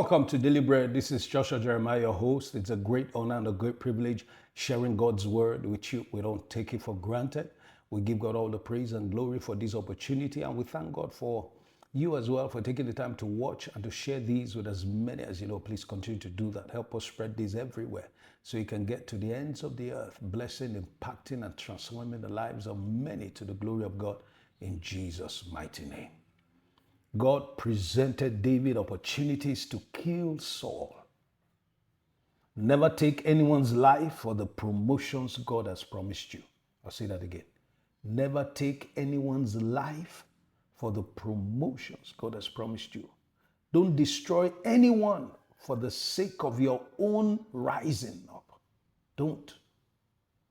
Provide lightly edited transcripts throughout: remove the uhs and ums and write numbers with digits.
Welcome to Daily Bread. This is Joshua Jeremiah, your host. It's a great honor and a great privilege sharing God's word with you. We don't take it for granted. We give God all the praise and glory for this opportunity, and we thank God for you as well for taking the time to watch and to share these with as many as you know. Please continue to do that. Help us spread these everywhere so you can get to the ends of the earth, blessing, impacting, and transforming the lives of many to the glory of God in Jesus' mighty name. God presented David opportunities to kill Saul. Never take anyone's life for the promotions God has promised you. I'll say that again. Never take anyone's life for the promotions God has promised you. Don't destroy anyone for the sake of your own rising up. Don't.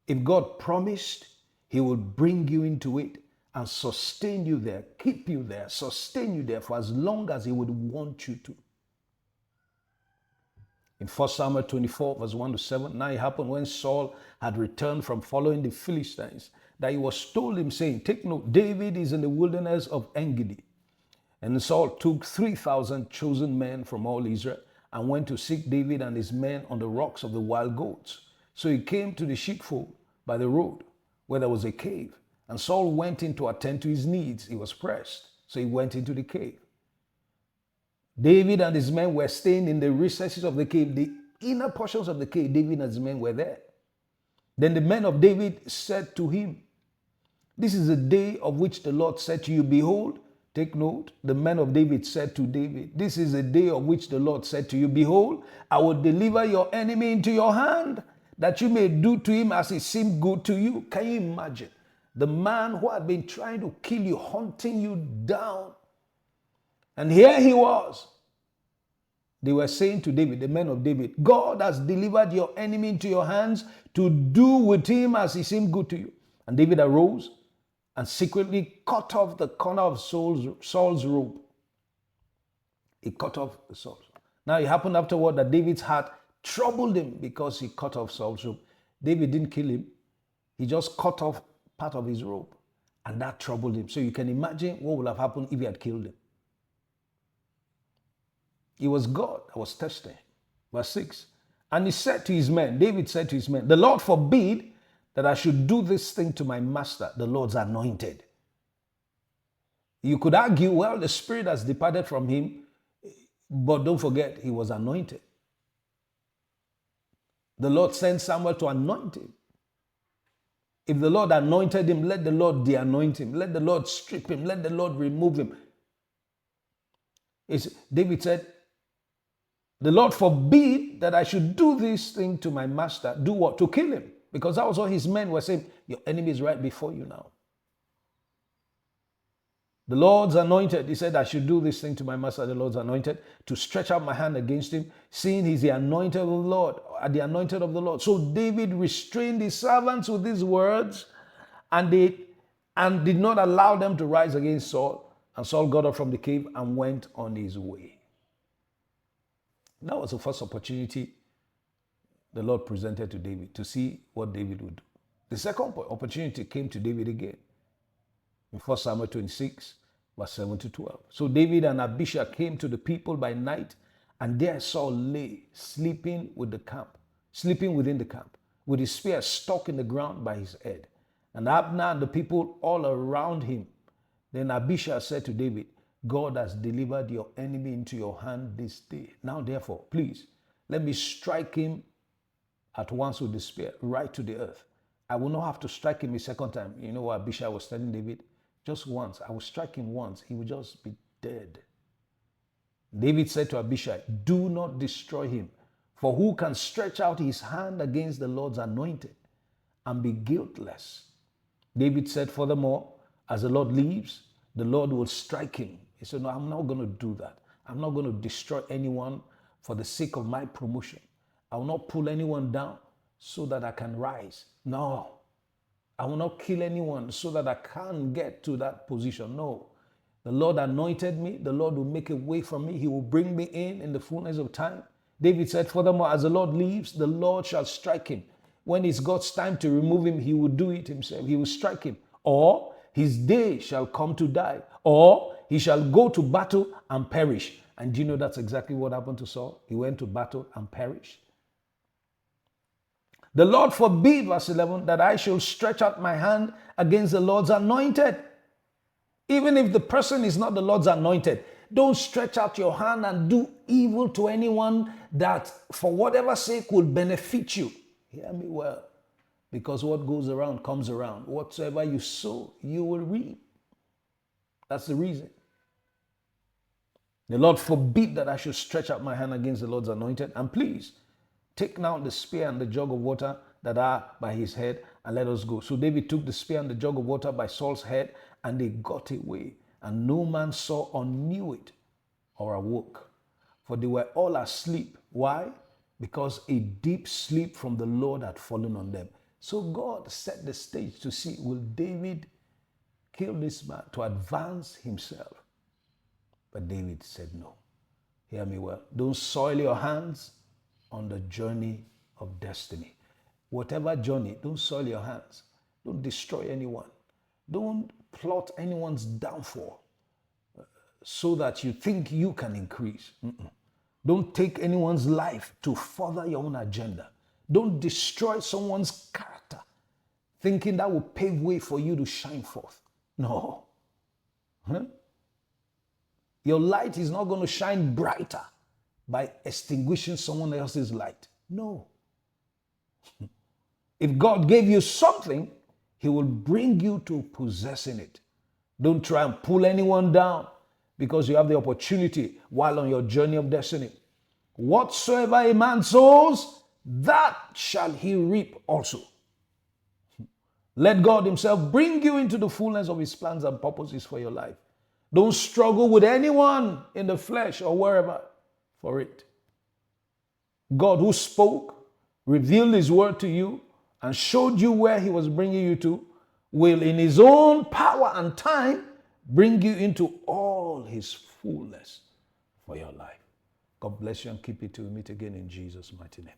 If God promised, He will bring you into it and sustain you there, keep you there, sustain you there for as long as He would want you to. In 1 Samuel 24, verse 1 to 7, now it happened when Saul had returned from following the Philistines, that he was told him, saying, take note, David is in the wilderness of En-gedi. And Saul took 3,000 chosen men from all Israel and went to seek David and his men on the rocks of the wild goats. So he came to the sheepfold by the road, where there was a cave. And Saul went in to attend to his needs. He was pressed, so he went into the cave. David and his men were staying in the recesses of the cave, the inner portions of the cave. David and his men were there. Then the men of David said to him, this is the day of which the Lord said to you, behold, take note, the men of David said to David, this is the day of which the Lord said to you, behold, I will deliver your enemy into your hand, that you may do to him as it seemed good to you. Can you imagine? The man who had been trying to kill you, hunting you down. And here he was. They were saying to David, the men of David, God has delivered your enemy into your hands to do with him as it seemed good to you. And David arose and secretly cut off the corner of Saul's robe. He cut off the Saul's robe. Now it happened afterward that David's heart troubled him because he cut off Saul's robe. David didn't kill him. He just cut off part of his robe, and that troubled him. So you can imagine what would have happened if he had killed him. It was God that was testing him. Verse 6. And he said to his men, David said to his men, the Lord forbid that I should do this thing to my master, the Lord's anointed. You could argue, well, the Spirit has departed from him, but don't forget, he was anointed. The Lord sent Samuel to anoint him. If the Lord anointed him, let the Lord de-anoint him. Let the Lord strip him. Let the Lord remove him. David said, the Lord forbid that I should do this thing to my master. Do what? To kill him. Because that was what his men were saying. Your enemy is right before you now. The Lord's anointed. He said, I should do this thing to my master, the Lord's anointed, to stretch out my hand against him, seeing he's the anointed of the Lord, the anointed of the Lord. So David restrained his servants with these words, and did not allow them to rise against Saul. And Saul got up from the cave and went on his way. That was the first opportunity the Lord presented to David, to see what David would do. The second opportunity came to David again in 1 Samuel 26, verse 7 to 12. So David and Abishai came to the people by night, and there Saul lay, sleeping within the camp, with his spear stuck in the ground by his head. And Abner and the people all around him. Then Abishai said to David, God has delivered your enemy into your hand this day. Now therefore, please, let me strike him at once with the spear, right to the earth. I will not have to strike him a second time. You know what Abishai was telling David? Just once. I will strike him once. He will just be dead. David said to Abishai, do not destroy him. For who can stretch out his hand against the Lord's anointed and be guiltless? David said, furthermore, as the Lord lives, the Lord will strike him. He said, no, I'm not going to do that. I'm not going to destroy anyone for the sake of my promotion. I will not pull anyone down so that I can rise. No. I will not kill anyone so that I can't get to that position. No. The Lord anointed me. The Lord will make a way for me. He will bring me in the fullness of time. David said, furthermore, as the Lord lives, the Lord shall strike him. When it's God's time to remove him, he will do it himself. He will strike him. Or his day shall come to die. Or he shall go to battle and perish. And do you know that's exactly what happened to Saul? He went to battle and perished. The Lord forbid, verse 11, that I shall stretch out my hand against the Lord's anointed. Even if the person is not the Lord's anointed, don't stretch out your hand and do evil to anyone that for whatever sake will benefit you. Hear me well. Because what goes around comes around. Whatsoever you sow, you will reap. That's the reason. The Lord forbid that I should stretch out my hand against the Lord's anointed. And please, take now the spear and the jug of water that are by his head, and let us go. So David took the spear and the jug of water by Saul's head, and they got away. And no man saw or knew it or awoke, for they were all asleep. Why? Because a deep sleep from the Lord had fallen on them. So God set the stage to see, will David kill this man to advance himself? But David said no. Hear me well. Don't soil your hands on the journey of destiny. Whatever journey, don't soil your hands. Don't destroy anyone. Don't plot anyone's downfall so that you think you can increase. Don't take anyone's life to further your own agenda. Don't destroy someone's character thinking that will pave way for you to shine forth. No. Your light is not going to shine brighter by extinguishing someone else's light. No. If God gave you something, he will bring you to possessing it. Don't try and pull anyone down because you have the opportunity while on your journey of destiny. Whatsoever a man sows, that shall he reap also. Let God himself bring you into the fullness of his plans and purposes for your life. Don't struggle with anyone in the flesh or wherever for it. God who spoke, revealed his word to you, and showed you where he was bringing you to, will in his own power and time bring you into all his fullness for your life. God bless you and keep you till we meet again in Jesus' mighty name.